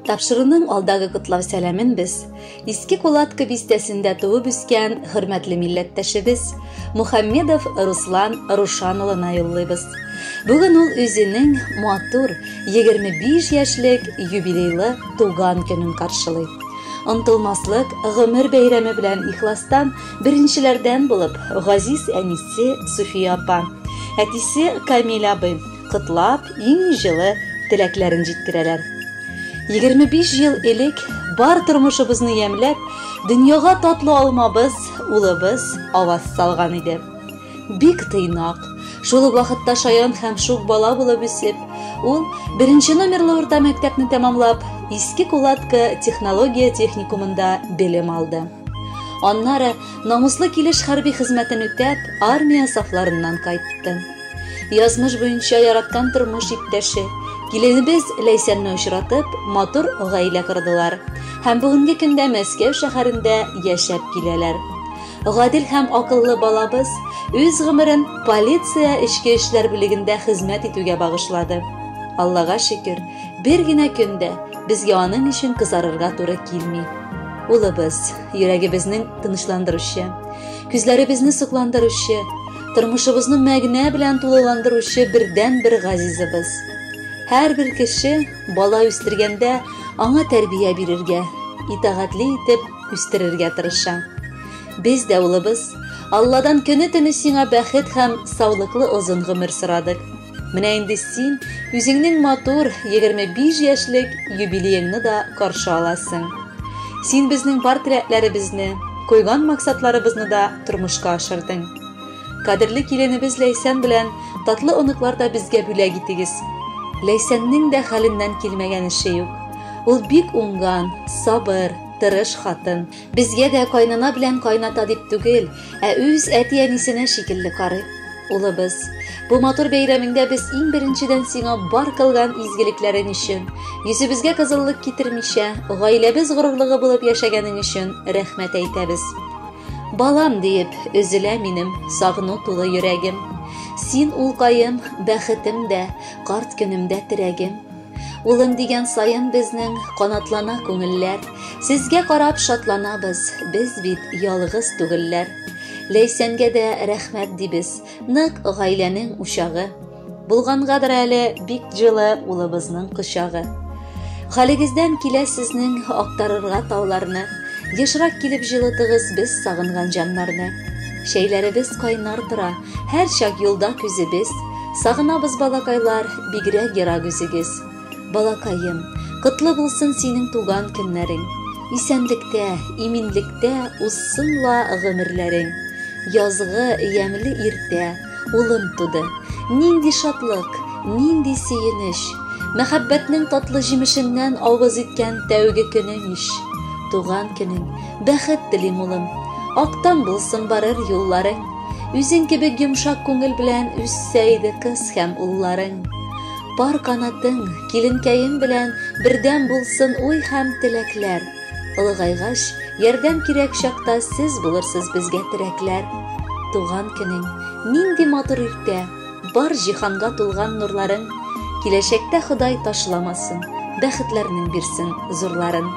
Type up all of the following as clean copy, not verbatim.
Тапшырының алдагы кутлау сәламен без Иске Кулатка бистәсендә туып үскән хөрмәтле милләттәшебез Мухаммедов Руслан Рушан улына юллыйбыз. Бүген ул үзенең матур 25 яшьлек юбилейлы туган көнен каршылый. Онтылмаслык гомер бәйрәме белән ихластан беренчеләрдән булып газиз әнисе Суфия апа, әтисе Камил абый котлап иң җылы теләкләрен җиткерәләр. 25 ел элек бар тормышыбызны ямьләп, дөньяга татлы алмабыз, улыбыз аваз салган иде. Бик тыйнак, шул вакытта шаян һәм шук бала булып үсеп, ул 1 номерлы урта мәктәпне тәмамлап, Иске Кулатка технология техникумында белем алды. Аннары намуслы килеш хәрби хезмәтен үтәп, армия сафларыннан кайтты. Язмыш буенча яраткан тормыш иптәше Киленебез Ләйсәнне очратып, матур гаилә кордылар һәм бүгенге көндә Мәскәү шәһәрендә яшәп киләләр. Гадил һәм акыллы балабыз үз гомерен полиция эчке эшләр бүлегендә хезмәт итүгә багышлады. Аллага шөкер, бер генә көндә безгә аның өчен кызарырга туры килми. Улыбыз, йөрәгебезнең тынычландыручы, күзләребезне сокландыручы, тормышыбызны мәгънә белән тулыландыручы бердән-бер газизыбыз. Һәр бер кеше бала үстергәндә аңа тәрбия бирергә, итагатьле итеп үстерергә тырыша. Без дә улыбыз, Алладан көне-төне сиңа бәхет һәм саулыклы озын гомер сорадык. Менә инде син үзеңнең матур 25 яшьлек юбилееңне да каршы аласың. Син безнең портретләребезне, куйган максатларыбызны да тормышка ашырдың. Кадерле киленебез Ләйсән белән татлы оныклар да безгә бүләк итегез. Ләйсәннең дә хәленнән килмәгән эше юк. Ул бик уңган, сабыр, тырыш хатын. Безгә дә кайнана белән кайната дип түгел, ә үз әти-әнисенә шикелле карый. Улыбыз, бу матур бәйрәмеңдә без иң беренчедән сиңа бар кылган изгелекләрең өчен, йөзебезгә кызыллык китермичә, гаиләбез горурлыгы булып яшәгәнең өчен рәхмәт әйтәбез. Балам диеп өзелә минем сагыну тулы йөрәгем. Син улкаем, бәхетем дә, карт көнемдә терәгем. Улым дигән сайын безнең канатлана күңелләр, сезгә карап шатланабыз, без бит ялгыз түгелләр. Ләйсәнгә дә рәхмәт дибез, нык гаиләнең учагы. Булгангадыр әле бик җылы улыбызның кочагы. Хәлегездән килә сезнең актарырга тауларны, ешрак килеп җылытыгыз без сагынган җаннарны. Шәйләребез кайнар тора, һәр чак юлда күзебез, сагынабыз балакайлар, бигрәк ерак үзегез. Балакаем, котлы булсын синең туган көннәрең, исәнлектә, иминлектә узсынла гомерләрең. Язгы, ямьле иртә, улым туды. Нинди шатлык, нинди сөенеш, мәхәббәтнең татлы җимешеннән авыз иткән тәүге көнең иш. Туган көнең, бәхет телим улым. Актан булсын барыр юлларың, үзең кебек йомшак күңел белән үссә иде кыз һәм улларың. Бар канатың, киленкәең белән бердәм булсын уй һәм теләкләр. Олыгайгач, ярдәм кирәк чакта сез булырсыз безгә терәкләр. Туган көнең, нинди матур иртә, бар җиһанга тулган нурларың. Киләчәктә Ходай ташламасын, бәхетләрнең бирсен зурларын.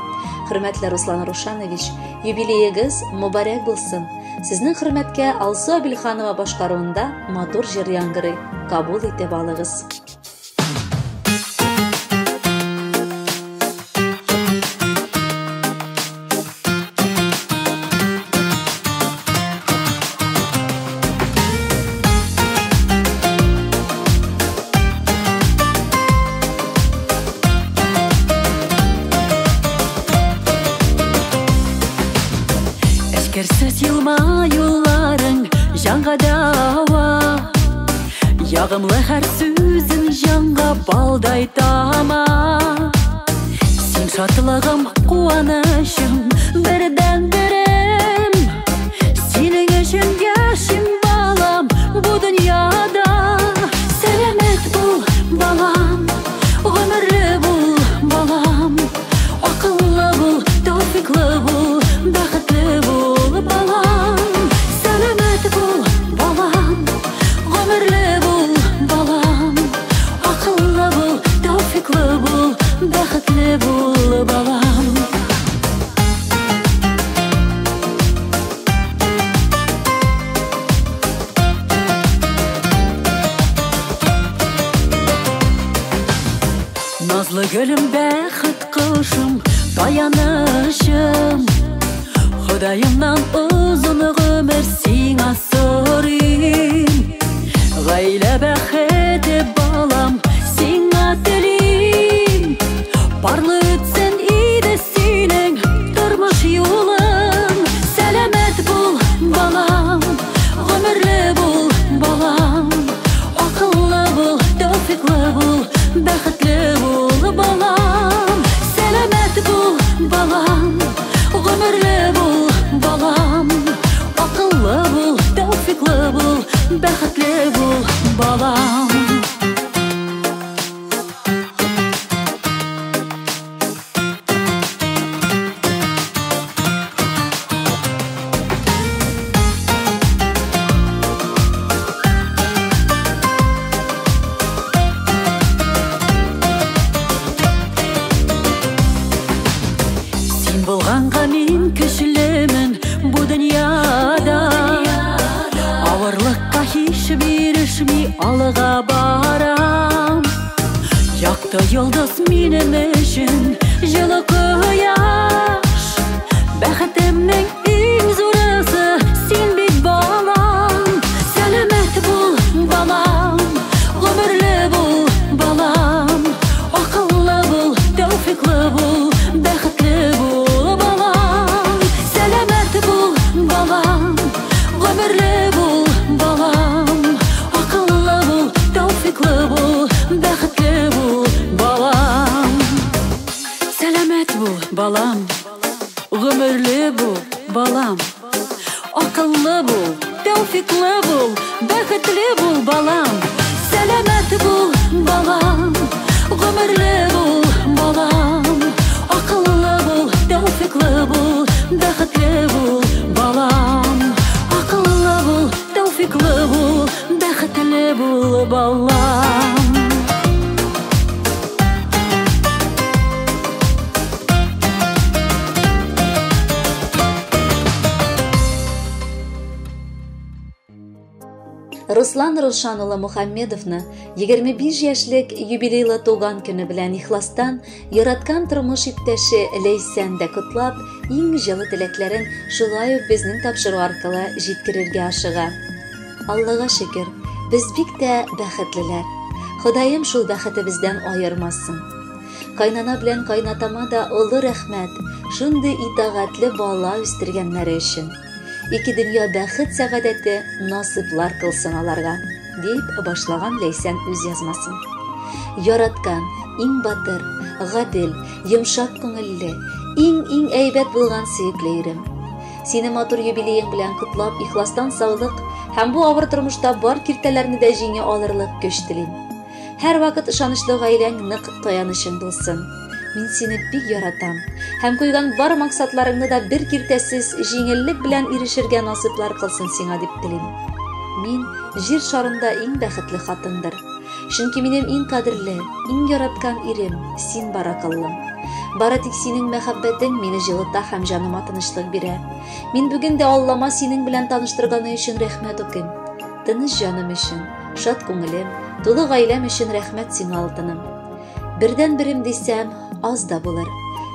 Хөрмәтле Руслан Рушанович, юбилеегез мөбарәк булсын. Сезнең хөрмәткә Алсу Абелханова башкаруында матур җыр яңгырый. Кабул итеп алыгыз. Керсез елмаюларың жанға дауа, ягымлы һәр сүзің жанға балдай тама. Син шатлыгым, куанышым, бердән берем. Синең өчен яшим балам бу дөньяда. Сәламәт бул балам, гомерле бул балам, акыллы бул, тәүфиклы бул, бәхетле бул. Сәламәт бул балам, гомерле бул балам, акыллы бул, тәүфиклы бул, бәхетле бул Nazlı gülüm bәхет kuşum, dayanışım. Xudayımdan uzun ömür sina sorayım. Gayle bәхете balam, sina dilim. Parlı ötsen iyide senin durmuş yolun. Selamet bul balam, ömürlü bul balam. Akıllı bul, tevfikli bul, bәхетле bul balam. Selamet bul balam, ömürlü bul balam. Akıllı bul, tevfikli bul, bәхетле bul balam. Bulганга мин көчлемен бу дөньяда. Авырлыкка һич бирешми алыга барам. Якты йолдыз минем өчен җылы кояш. Бәхетемнең иң зурысы син бит балам. Сәламәт бул балам, гомерле бул балам. Акыллы бул, тәвфиклы бул, бәхетле бул. Ömürlü bul balam, akıllı bul, tevfikli bul, bәхетле bul balam. Selamet bul balam, ömürlü bul balam. Akıllı bul, tevfikli bul, bәхетле bul balam. Selamet bul balam, ömürlü bul balam. Akıllı bul, tevfikli bul, bәхетле bul balam. Akıllı bul, tevfikli bul, bәхетле bul balam. Руслан Рушанұлы Мухаммедовны 25 яшьлек юбилейлы туган көне белән ихластан яраткан тормыш иптәше Ләйсән дә котлап, иң җылы теләкләрен шулай ук безнең тапшыру аркылы җиткерергә ашыга. Аллага шөкер, без бик тә бәхетлеләр. Ходаем шул бәхетебездән аермасын. Кайнана белән кайнатама да олы рәхмәт, шундый итагатьле бала үстергәннәре өчен. Ике дөнья бәхет сәгадәте насыплар кылсын аларга, дип башлаган Ләйсән үз язмасын. Яраткан, иң батыр, гадел, йомшак күңелле, иң әйбәт булган сөекле ирем. Сине матур юбилеең белән котлап, ихластан саулык һәм бу авыр тормышта бар киртәләрне дә җиңә алырлык көч телим. Һәр вакыт ышанычлы гаиләң нык таянычың булсын. Мин сине бик яратам, һәм куйган бар максатларыңны да бер киртәсез җиңеллек белән ирешергә насыплар кылсын сиңа дип телим. Мин җир шарында иң бәхетле хатындыр. Чөнки минем иң кадерле, иң яраткан ирем син баракаллым. Бары тик синең мәхәббәтең мине җылыта һәм җаныма тынычлык бирә. Мин бүген дә Аллама синең белән таныштырганы өчен рәхмәт укыйм. Тыныч җаным өчен, шат күңелем, тулы гаиләм өчен рәхмәт сиңа алтыным. Бердән берем дисәм, аз да булыр.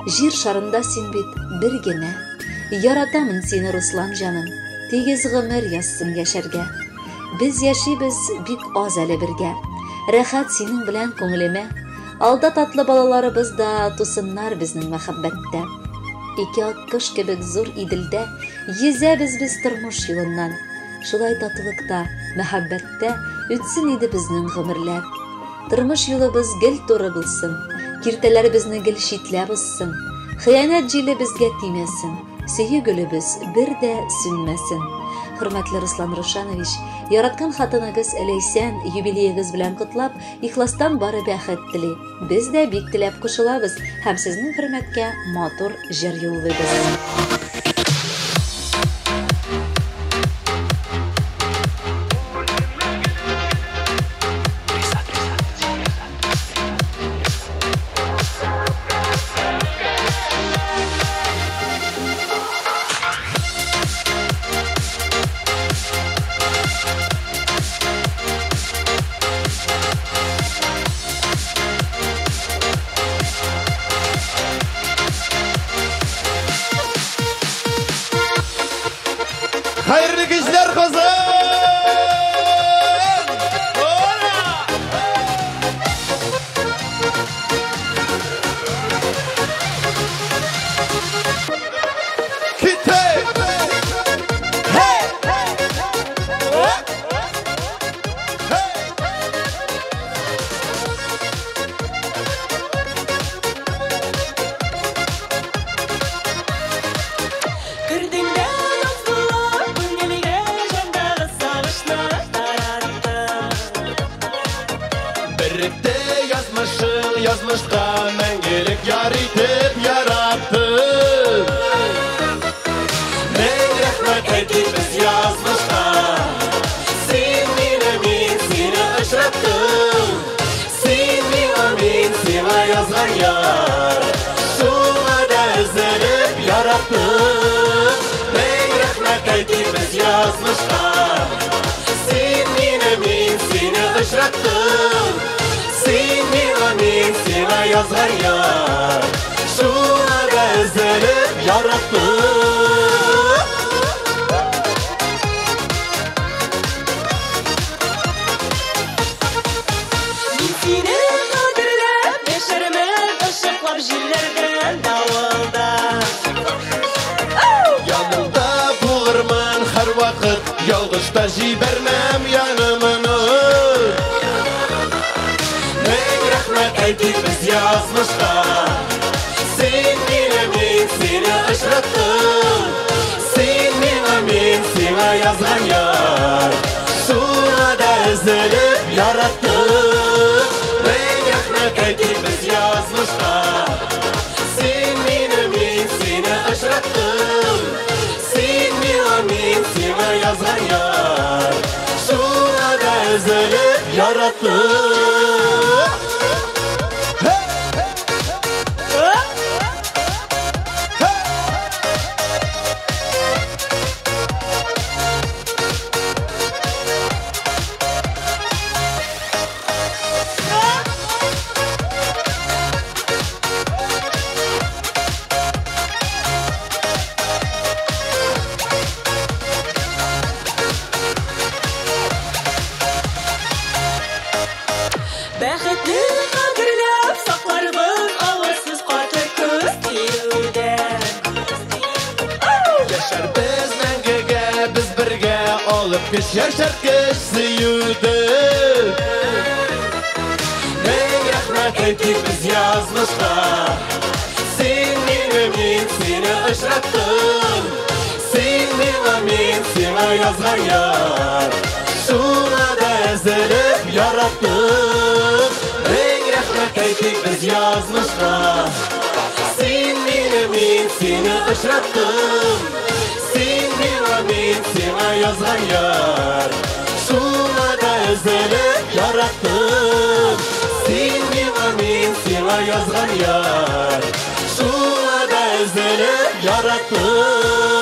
Җир шарында син бит бер генә. Яратамын сине, Руслан җаным. Тигез гомер язсын яшәргә. Без яшибез бик аз әле бергә. Рәхәт синең белән күңелемә. Алда татлы балаларыбыз да тусыннар безнең мәхәббәттә. Ике аккош кебек зур иделдә йөзәбез без тормыш юлыннан. Шулай татлыкта, мәхәббәттә үтсен иде безнең гомерләр. Тормыш юлыбыз гел туры булсын. Киртәләребезне гел читләп узсын. Хыянат җиле безгә тимәсен. Сөйгелебез бер дә сүнмәсен. Хөрмәтле Руслан Рушанович, яраткан хатыныгыз Ләйсән юбилеегыз белән котлап, ихластан бары бәхет тели. Без дә бик теләп кушылабыз һәм сезнең хөрмәткә матур җыр юллыйбыз. yazmışqa мәңгелек yar itib yarattı. Мен рәхмәт әйтик biz yazmışqa, sen meni men seni uchrattım. Sen meni men seni yazgan yar, şuna da üzülüp yarattım. Men rəxmət əйтик biz yazmışqa, sen meni men seni uchrattım. Sen meni men seni yazgan yar, şuna da üzülüp yarattım. Seni qadrlab yaşarman ışıqlab jillərdən davulda. Yanımda bulurman her vakit, yalğışda jibermem yanımını. Men rəxmət əйтик biz yazmışqa, sen meni men seni uchrattım. Sen meni men seni yazgan yar, şuna da üzülüp yarattım. Men rəxmət əйтик biz yazmışqa, sen meni men seni uchrattım. Sen meni men seni yazgan yar, şuna da üzülüp yarattım. Бәхетне qadrlab saqlarбыз авызсыз qatır көз тиюдән. Yaşar biz мәңгегә, biz birgә алып кеш яшар кеш сөюді. Мен рәхмәт әйтик biz yazmışqa, sen meni men seni uchrattım. Sen meni men seni yazgan yar, şuna da üzülüp yarattım. Men rəxmət əйтик biz yazmışqa, sen meni men seni uchrattım. Sen meni men seni yazgan yar, şuna da üzülüp yarattım. Sen meni men seni yazgan yar, şuna da üzülüp yarattım.